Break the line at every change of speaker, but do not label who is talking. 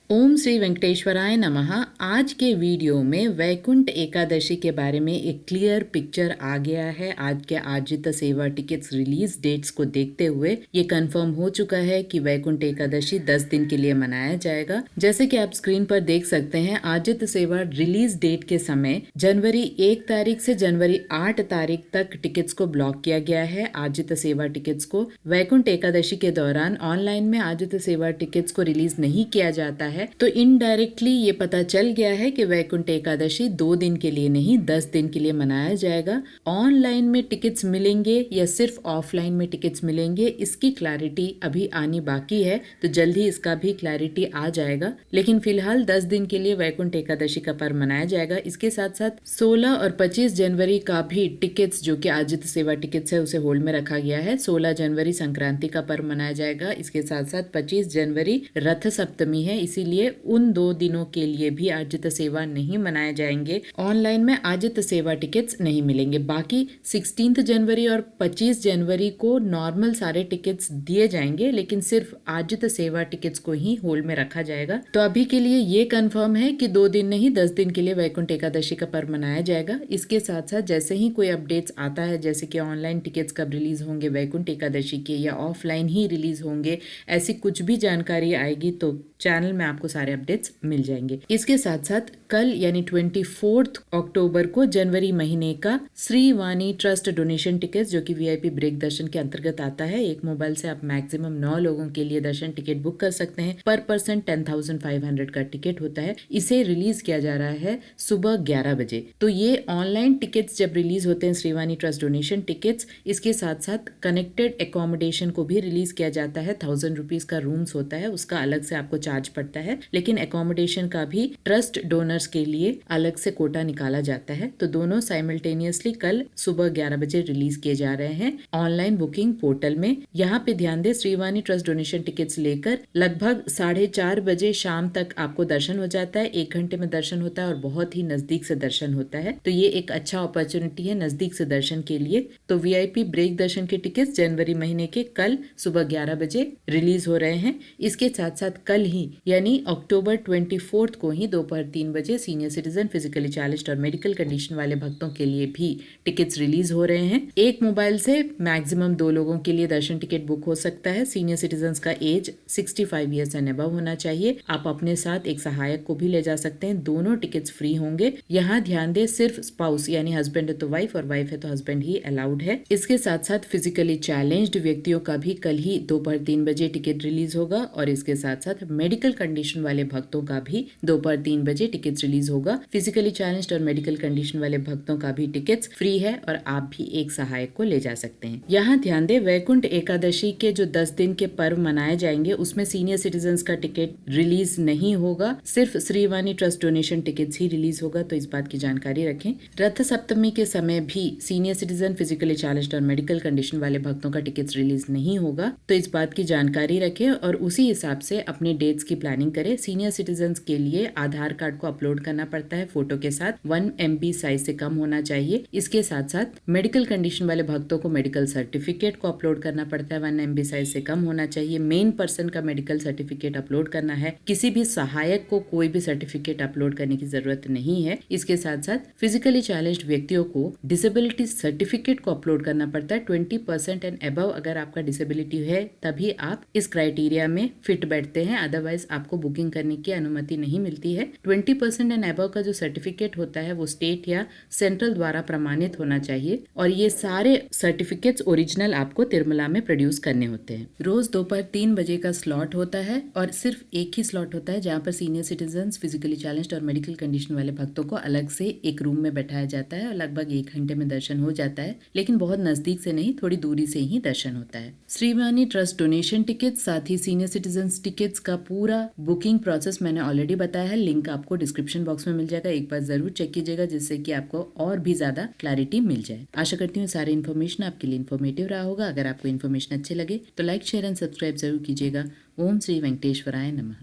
ओम श्री वेंकटेश्वराय नमः। आज के वीडियो में वैकुंठ एकादशी के बारे में एक क्लियर पिक्चर आ गया है। आज के आजित सेवा टिकट्स रिलीज डेट्स को देखते हुए ये कंफर्म हो चुका है कि वैकुंठ एकादशी 10 दिन के लिए मनाया जाएगा। जैसे कि आप स्क्रीन पर देख सकते हैं, आजित सेवा रिलीज डेट के समय जनवरी 1 तारीख से जनवरी 8 तारीख तक टिकट्स को ब्लॉक किया गया है। आजित सेवा टिकट्स को वैकुंठ एकादशी के दौरान ऑनलाइन में आजित सेवा टिकट्स को रिलीज नहीं किया जाता है, तो इनडायरेक्टली ये पता चल गया है कि वैकुंठ एकादशी 2 दिन के लिए नहीं 10 दिन के लिए मनाया जाएगा। ऑनलाइन में टिकट्स मिलेंगे या सिर्फ ऑफलाइन में टिकट्स मिलेंगे, इसकी क्लैरिटी अभी आनी बाकी है, तो जल्द ही इसका भी क्लैरिटी आ जाएगा। लेकिन फिलहाल 10 दिन के लिए वैकुंठ एकादशी का पर्व मनाया जाएगा। इसके साथ साथ 16 और 25 जनवरी का भी टिकट्स, जो कि आजित सेवा टिकट्स है, उसे होल्ड में रखा गया है। 16 जनवरी संक्रांति का पर्व मनाया जाएगा। इसके साथ साथ 25 जनवरी रथ सप्तमी है, इसीलिए उन 2 दिनों के लिए भी आजित सेवा नहीं मनाए जाएंगे। ऑनलाइन में आजित सेवा टिकट्स नहीं मिलेंगे। बाकी 16 जनवरी और 25 जनवरी को नॉर्मल सारे टिकट्स दिए जाएंगे, लेकिन सिर्फ आजित सेवा टिकट्स को ही होल्ड में रखा जाएगा। तो अभी के लिए ये कंफर्म है कि 2 दिन नहीं 10 दिन के लिए वैकुंठ एकादशी का पर्व मनाया जाएगा। इसके साथ साथ जैसे ही कोई अपडेट्स आता है, जैसे कि ऑनलाइन टिकट्स कब रिलीज होंगे वैकुंठ एकादशी के, या ऑफलाइन ही रिलीज होंगे, ऐसी कुछ भी जानकारी आएगी तो चैनल में आपको सारे अपडेट्स मिल जाएंगे। इसके साथ साथ कल यानी 24 अक्टूबर को जनवरी महीने का श्री वाणी ट्रस्ट डोनेशन टिकट, जो कि वीआईपी ब्रेक दर्शन के अंतर्गत आता है, एक मोबाइल से आप मैक्सिमम 9 लोगों के लिए दर्शन टिकट बुक कर सकते हैं। पर पर्सन 10,500 का टिकट होता है। इसे रिलीज किया जा रहा है सुबह 11 बजे। तो ये ऑनलाइन टिकट्स जब रिलीज होते हैं, श्रीवाणी ट्रस्ट डोनेशन टिकट्स, इसके साथ साथ कनेक्टेड एकोमोडेशन को भी रिलीज किया जाता है। 1000 रुपीज का रूम्स होता है, उसका अलग से आपको चार्ज पड़ता है, लेकिन एकोमोडेशन का भी ट्रस्ट डोनर्स के लिए अलग से कोटा निकाला जाता है। तो दोनों साइमल्टेनियसली कल सुबह 11 बजे रिलीज किए जा रहे हैं ऑनलाइन बुकिंग पोर्टल में। यहाँ पे ध्यान दे, श्रीवाणी ट्रस्ट डोनेशन टिकट्स लेकर लगभग 4:30 बजे शाम तक आपको दर्शन हो जाता है। 1 घंटे में दर्शन होता है और बहुत ही नजदीक से दर्शन होता है। तो ये एक अच्छा अपॉर्चुनिटी है नजदीक से दर्शन के लिए। तो वीआईपी ब्रेक दर्शन के टिकट्स जनवरी महीने के कल सुबह 11 बजे रिलीज हो रहे हैं। इसके साथ साथ कल ही यानी अक्टूबर 24 को ही दोपहर 3 बजे सीनियर सिटीजन, फिजिकली चैलेंज्ड और मेडिकल कंडीशन वाले भक्तों के लिए भी टिकट्स रिलीज हो रहे हैं। एक मोबाइल से मैक्सिमम 2 लोगों के लिए दर्शन टिकट बुक हो सकता है। सीनियर सिटीजन का एज 65 ईयर्स एंड अबव होना चाहिए। आप अपने साथ एक सहायक को भी ले जा सकते हैं। दोनों टिकट्स फ्री होंगे। यहाँ ध्यान दे, सिर्फ स्पाउस यानी हस्बैंड है तो वाइफ और वाइफ है तो हस्बैंड ही अलाउड है। इसके साथ साथ फिजिकली चैलेंज्ड व्यक्तियों का भी कल ही दोपहर 3 बजे टिकट रिलीज होगा, और इसके साथ साथ मेडिकल कंडीशन वाले भक्तों का भी दोपहर 3 बजे टिकट्स रिलीज होगा। फिजिकली चैलेंज्ड और मेडिकल कंडीशन वाले भक्तों का भी टिकट्स फ्री है, और आप भी एक सहायक को ले जा सकते हैं। यहाँ ध्यान दे, वैकुंठ एकादशी के जो 10 दिन के पर्व मनाए जाएंगे उसमें सीनियर सिटीजन का टिकट रिलीज नहीं होगा, सिर्फ श्रीवाणी ट्रस्ट डोनेशन टिकट्स ही रिलीज होगा, तो इस बात की जानकारी रखें। रथ सप्तमी के समय भी सीनियर सिटीजन, फिजिकली चैलेंज्ड और मेडिकल कंडीशन वाले भक्तों का टिकट्स रिलीज नहीं होगा, तो इस बात की जानकारी रखें और उसी हिसाब से अपने डेट्स की प्लानिंग करें। सीनियर सिटीजन्स के लिए आधार कार्ड को अपलोड करना पड़ता है फोटो के साथ, 1 MB साइज से कम होना चाहिए। इसके साथ साथ मेडिकल कंडीशन वाले भक्तों को मेडिकल सर्टिफिकेट को अपलोड करना पड़ता है, 1 MB साइज से कम होना चाहिए। मेन पर्सन का मेडिकल सर्टिफिकेट अपलोड करना है। किसी भी सहायक को कोई भी सर्टिफिकेट अपलोड करने की जरूरत नहीं है। इसके साथ साथ फिजिकली चैलेंज्ड व्यक्तियों को डिसेबिलिटी सर्टिफिकेट को अपलोड करना पड़ता है। 20% एंड अबव अगर आपका डिसेबिलिटी है तभी आप इस क्राइटेरिया में फिट बैठते हैं, अदरवाइज आपको बुकिंग करने की अनुमति नहीं मिलती है। 20% एंड अबव का जो सर्टिफिकेट होता है वो स्टेट या सेंट्रल द्वारा प्रमाणित होना चाहिए, और ये सारे सर्टिफिकेट्स ओरिजिनल आपको तिरुमला में प्रोड्यूस करने होते हैं। रोज दोपहर 3 बजे का स्लॉट होता है, और सिर्फ एक ही स्लॉट होता है जहाँ पर सीनियर सिटीजन, फिजिकली चैलेंज्ड और मेडिकल कंडीशन वाले भक्तों को अलग से एक रूम में बैठाया जाता है, और लगभग 1 घंटे में दर्शन हो जाता है, लेकिन बहुत नजदीक से नहीं, थोड़ी दूरी से ही दर्शन होता है। श्रीवाणी ट्रस्ट डोनेशन टिकट साथ ही सीनियर सिटीजन टिकट्स का पूरा बुकिंग प्रोसेस मैंने ऑलरेडी बताया है, लिंक आपको डिस्क्रिप्शन बॉक्स में मिल जाएगा। एक बार जरूर चेक कीजिएगा, जिससे कि आपको और भी ज्यादा क्लैरिटी मिल जाए। आशा करती हूँ सारी इन्फॉर्मेशन आपके लिए इन्फॉर्मेटिव रहा होगा। अगर आपको इन्फॉर्मेशन अच्छे लगे तो लाइक, शेयर एंड सब्सक्राइब जरूर कीजिएगा। ओम श्री वेंकटेश्वराय नमः।